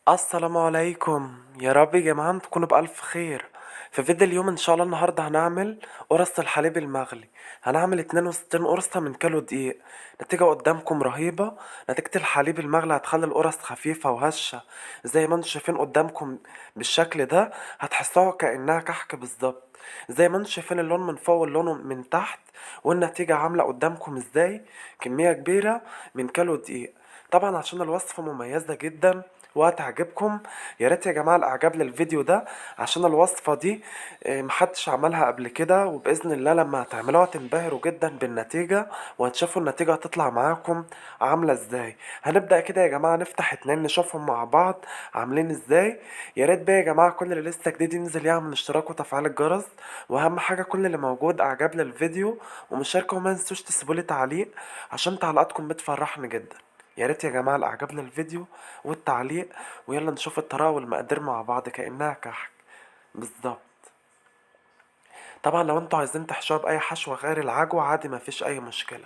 السلام عليكم، يا رب يا جماعة تكونوا بألف خير. في فيديو اليوم ان شاء الله النهاردة هنعمل قرص الحليب المغلي. هنعمل 62 قرصة من كيلو دقيق. نتيجة قدامكم رهيبة. نتيجة الحليب المغلي هتخلي القرص خفيفة وهشة زي ما انتم شايفين قدامكم بالشكل ده. هتحسوها كأنها كحك بالظبط. زي ما انتم شايفين اللون من فوق واللون من تحت. والنتيجة عاملة قدامكم ازاي. كمية كبيرة من كيلو دقيق. طبعا عشان الوصفة مميزة جدا وهتعجبكم. يا ريت يا جماعة الاعجاب للفيديو ده عشان الوصفة دي محدش عملها قبل كده، وبإذن الله لما هتعملوها تنبهروا جدا بالنتيجة وهتشوفوا النتيجة هتطلع معاكم عاملة ازاي. هنبدأ كده يا جماعة نفتح اتنين نشوفهم مع بعض عاملين ازاي. يا ريت بقى يا جماعة كل اللي لسه جديد ينزل يعمل اشتراك وتفعيل الجرس، واهم حاجة كل اللي موجود اعجاب للفيديو ومشاركة، وما تنسوش تسيبولي تعليق عشان تعليقاتكم بتفرحني جدا. يا ريت يا جماعة الاعجاب للفيديو والتعليق. ويلا نشوف الطريقة والمقادير مع بعض كأنها كحك بالظبط. طبعا لو انتوا عايزين تحشوها بأي حشوة غير العجوة عادي مفيش أي مشكلة.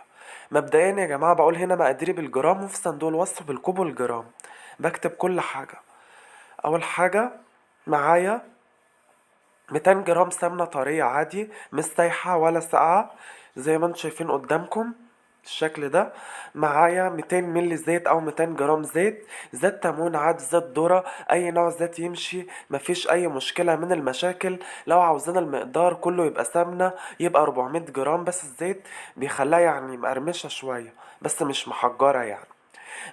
مبدئيا يا جماعة بقول هنا مقاديري بالجرام وفي صندوق الوصف بالكوب والجرام. بكتب كل حاجة. أول حاجة معايا 200 جرام سمنة طرية عادي مش سايحة ولا ساقعة زي ما انتوا شايفين قدامكم الشكل ده. معايا 200 ملي زيت او 200 جرام زيت. زيت تمون عادي، زيت ذرة، اي نوع زيت يمشي مفيش اي مشكلة من المشاكل. لو عاوزين المقدار كله يبقى سمنة يبقى 400 جرام، بس الزيت بيخليها يعني مقرمشة شوية بس مش محجرة يعني.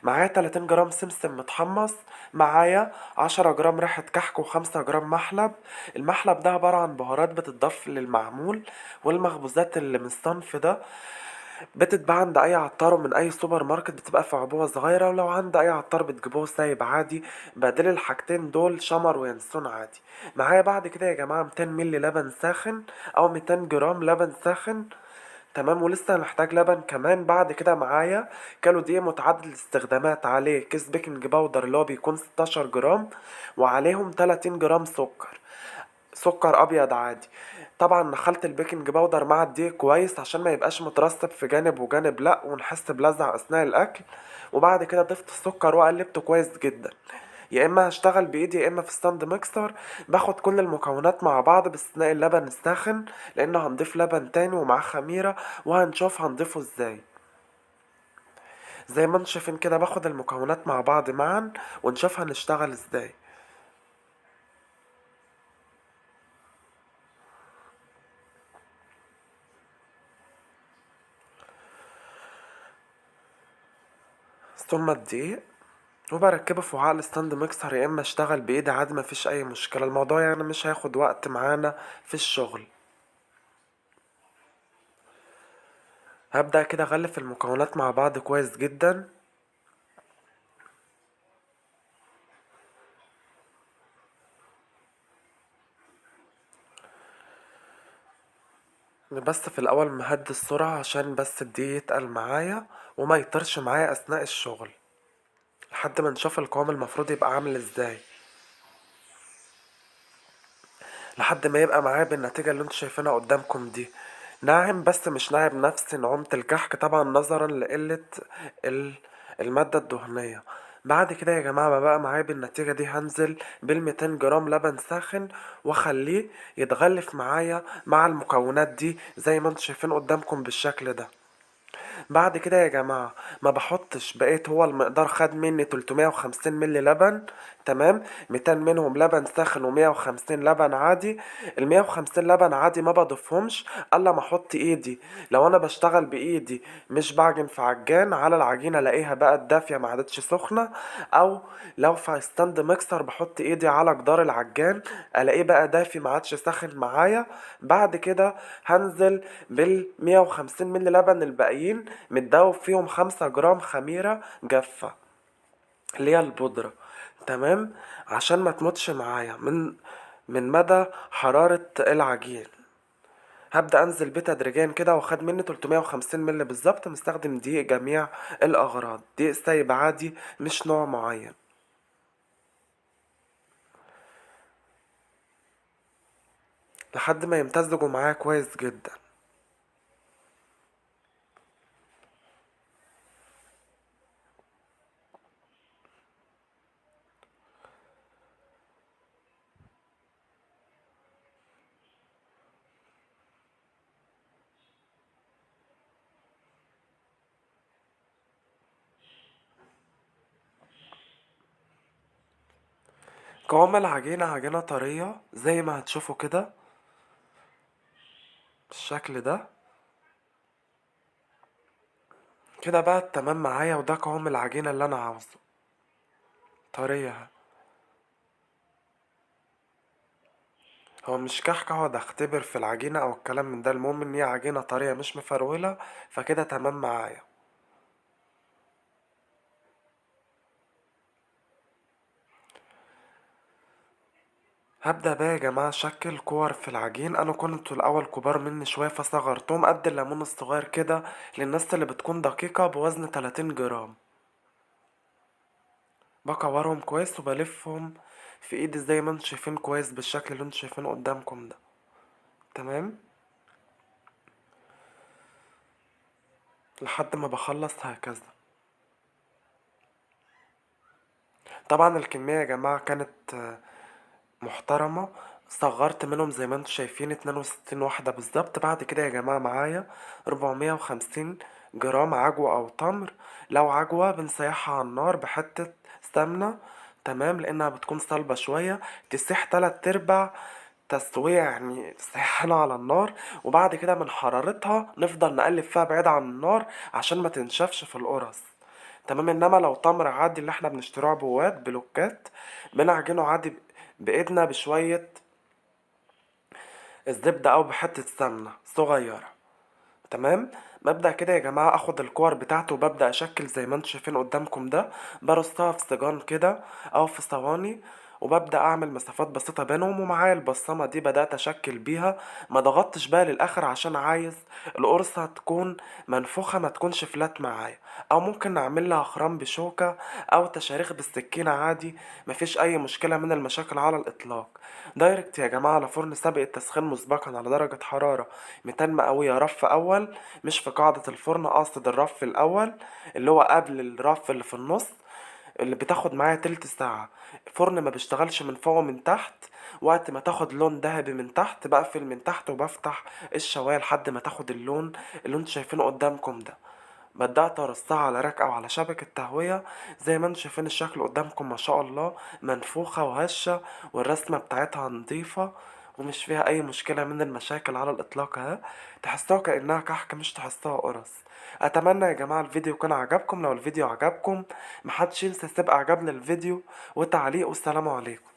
معايا 30 جرام سمسم متحمص. معايا 10 جرام ريحة كحك و5 جرام محلب. المحلب ده عبارة عن بهارات بتضاف للمعمول، والمخبوزات اللي من الصنف ده بتتباع عند اي عطار ومن اي سوبر ماركت، بتبقى في عبوة صغيرة، ولو عند اي عطار بتجيبوه سايب عادي. بدل الحاجتين دول شمر وينسون عادي. معايا بعد كده يا جماعة 200 ملي لبن ساخن او 200 جرام لبن ساخن. تمام، ولسه هنحتاج لبن كمان. بعد كده معايا كيلو دقيق متعدد الاستخدامات، عليه كيس بيكنج باودر اللي هو بيكون 16 جرام، وعليهم 30 جرام سكر. سكر ابيض عادي. طبعا نخلت البيكنج باودر مع الدقيق كويس عشان ما يبقاش مترسب في جانب وجانب لا ونحس بلزع اثناء الاكل. وبعد كده ضفت السكر وقلبته كويس جدا. يا اما هشتغل بايدي يا اما في ستاند ميكسر. باخد كل المكونات مع بعض باستثناء اللبن الساخن لان هنضيف لبن تاني ومعاه خميرة وهنشوف هنضيفه ازاي. زي ما انتم شايفين كده باخد المكونات مع بعض معا ونشوف هنشتغل ازاي. ثم الدقيق وبركبه في وعاء الستاند ميكسر، يا اما اشتغل بايدي عادي مفيش اي مشكلة. الموضوع يعني مش هياخد وقت معانا في الشغل. هبدأ كده اغلف المكونات مع بعض كويس جدا. بس في الاول مهدي السرعة عشان بس الدقيق يتقل معايا وما يطرش معايا اثناء الشغل لحد ما نشوف القوام المفروض يبقى عامل ازاي. لحد ما يبقى معايا بالنتيجة اللي انتوا شايفينها قدامكم دي. ناعم بس مش ناعم نفس نعومة الكحك طبعا نظرا لقلة ال- المادة الدهنية. بعد كده يا جماعة ما بقى معايا بالنتيجة دي هنزل بالميتين جرام لبن ساخن واخليه يتغلف معايا مع المكونات دي زي ما انتوا شايفين قدامكم بالشكل ده. بعد كده يا جماعة ما بحطش، بقيت هو المقدار خد مني 350 ملي لبن. تمام، 200 منهم لبن ساخن و150 لبن عادي. ال150 لبن عادي ما بضيفهمش الا ما احط ايدي. لو انا بشتغل بايدي مش بعجن في عجان على العجينة الاقيها بقت دافية ما عادتش سخنة، او لو في ستاند ميكسر بحط ايدي على جدار العجان الاقيه بقى دافي ما عادش ساخن معايا. بعد كده هنزل بال150 ملي لبن الباقيين متدوب فيهم 5 جرام خميرة جافة اللي هي البودرة. تمام، عشان ما تموتش معايا من مدى حرارة العجين. هبدأ انزل بيه تدريجيا كده، واخد مني 350 ملي بالظبط. مستخدم دقيق جميع الاغراض، دقيق سايب عادي مش نوع معين. لحد ما يمتزجوا معايا كويس جدا. قوام العجينة عجينة طرية زي ما هتشوفوا كده بالشكل ده. كده بقى تمام معايا، وده قوام العجينة اللي انا عاوزه، طرية. هو مش كحك، اقعد اختبر في العجينة او الكلام من ده، المهم ان هي عجينة طرية مش مفرولة، فكده تمام معايا. هبدأ بقى يا جماعة اشكل كور في العجين. انا كنت الاول كبار مني شوية فصغرتهم قد الليمون الصغير كده، للناس اللي بتكون دقيقة، بوزن 30 جرام. بكورهم كويس وبلفهم في ايدي زي ما انتوا شايفين كويس بالشكل اللي انتوا شايفينه قدامكم ده. تمام، لحد ما بخلص هكذا. طبعا الكمية يا جماعة كانت محترمة. صغرت منهم زي ما انتوا شايفين 62 واحدة بالظبط. بعد كده يا جماعة معايا 450 جرام عجوة او تمر. لو عجوة بنسيحها على النار بحتة سمنة، تمام، لانها بتكون صلبة شوية، تسيح 3/4 تسوية، يعني تسيحنا على النار. وبعد كده من حرارتها نفضل نقلب فيها بعيد عن النار عشان ما تنشفش في القرص. تمام. انما لو تمر عادي اللي احنا بنشتروه عبوات بلوكات، بنعجنه عادي بايدنا بشوية الزبدة او بحتة سمنة صغيرة. تمام. ببدأ كده يا جماعة اخد الكور بتاعته وببدأ اشكل زي ما انتوا شايفين قدامكم ده. برصها في سجان كده او في صواني، وببدأ اعمل مسافات بسيطة بينهم. ومعايا البصمة دي بدأت اشكل بيها. ما ضغطتش بقى للاخر عشان عايز القرصة تكون منفوخة، ما تكونش فلات معايا. او ممكن نعمل لها خرام بشوكة او تشاريخ بالسكينة عادي، مفيش اي مشكلة من المشاكل على الاطلاق. دايركت يا جماعة على فرن سابق التسخين مسبقا على درجة حرارة 200 مئوية، رف اول. مش في قاعدة الفرن، اقصد الرف الاول اللي هو قبل الرف اللي في النص، اللي بتاخد معايا تلت ساعة. الفرن ما بيشتغلش من فوق ومن تحت. وقت ما تاخد لون ذهبي من تحت بقفل من تحت وبفتح الشواية لحد ما تاخد اللون اللي انتوا شايفينه قدامكم ده. بدأت ارصها على راك او على شبكة تهوية زي ما انتوا شايفين الشكل قدامكم، ما شاء الله منفوخة وهشة، والرسمة بتاعتها نظيفة ومش فيها اي مشكلة من المشاكل على الاطلاق اهي. تحسوها كأنها كحك مش تحسوها قرص. اتمنى يا جماعة الفيديو يكون عجبكم. لو الفيديو عجبكم محدش ينسى يسيب اعجاب للفيديو وتعليق، والسلام عليكم.